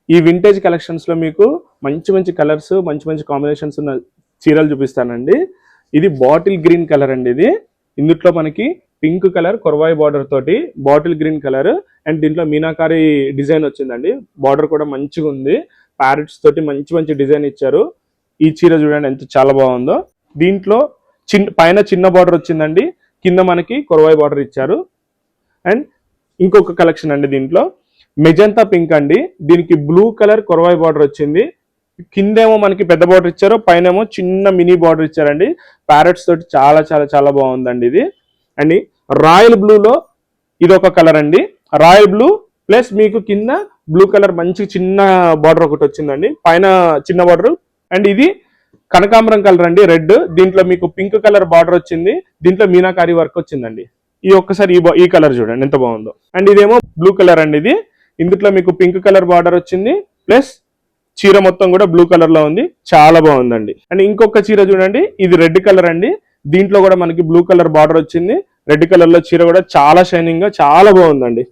ఈ vintage collections లో మీకు మంచి మంచి కలర్స్, మంచి మంచి కాంబినేషన్స్ ఉన్న చీరలు చూపిస్తానండి. ఇది బాటిల్ గ్రీన్ కలర్ అండి. ఇది ఇందులో మనకి పింక్ కలర్ కొరవాయి బార్డర్ తోటి బాటిల్ గ్రీన్ కలర్ అండ్ దీంట్లో మీనాకారి డిజైన్ వచ్చిందండి. బార్డర్ కూడా మంచిగా ఉంది. ప్యారెట్స్ తోటి మంచి మంచి డిజైన్ ఇచ్చారు. ఈ చీర చూడండి ఎంత చాలా బాగుందో. దీంట్లో పైన చిన్న బార్డర్ వచ్చిందండి, కింద మనకి కొరవాయి బార్డర్ ఇచ్చారు. అండ్ ఇంకొక కలెక్షన్ అండి, దీంట్లో మెజంతా పింక్ అండి. దీనికి బ్లూ కలర్ కొరవాయి బార్డర్ వచ్చింది. కిందేమో మనకి పెద్ద బార్డర్ ఇచ్చారు, పైన ఏమో చిన్న మినీ బార్డర్ ఇచ్చారండి. ప్యారెట్స్ తోటి చాలా చాలా చాలా బాగుందండి ఇది. అండ్ రాయల్ బ్లూలో ఇది ఒక కలర్ అండి. రాయల్ బ్లూ ప్లస్ మీకు కింద బ్లూ కలర్ మంచి చిన్న బార్డర్ ఒకటి వచ్చిందండి, పైన చిన్న బార్డర్. అండ్ ఇది కనకాంబరం కలర్ అండి, రెడ్. దీంట్లో మీకు పింక్ కలర్ బార్డర్ వచ్చింది, దీంట్లో మీనాకారి వర్క్ వచ్చిందండి. ఈ ఒక్కసారి ఈ కలర్ చూడండి ఎంత బాగుందో. అండ్ ఇదేమో బ్లూ కలర్ అండి. ఇది ఇందులో మీకు పింక్ కలర్ బార్డర్ వచ్చింది, ప్లస్ చీర మొత్తం కూడా బ్లూ కలర్ లో ఉంది, చాలా బాగుందండి. అండ్ ఇంకొక చీర చూడండి, ఇది రెడ్ కలర్ అండి. దీంట్లో కూడా మనకి బ్లూ కలర్ బార్డర్ వచ్చింది, రెడ్ కలర్ లో చీర కూడా చాలా షైనింగ్ గా చాలా బాగుందండి.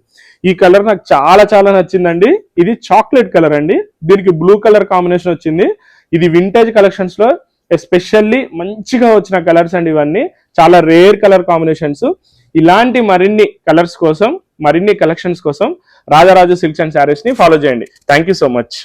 ఈ కలర్ నాకు చాలా చాలా నచ్చిందండి. ఇది చాక్లెట్ కలర్ అండి, దీనికి బ్లూ కలర్ కాంబినేషన్ వచ్చింది. ఇది వింటేజ్ కలెక్షన్స్ లో ఎస్పెషల్లీ మంచిగా వచ్చిన కలర్స్ అండి. ఇవన్నీ చాలా రేర్ కలర్ కాంబినేషన్స్. ఇలాంటి మరిన్ని కలర్స్ కోసం, మరిన్ని కలెక్షన్స్ కోసం రాజరాజు సిల్క్స్ అండ్ శారీస్ ని ఫాలో చేయండి. Thank you so much.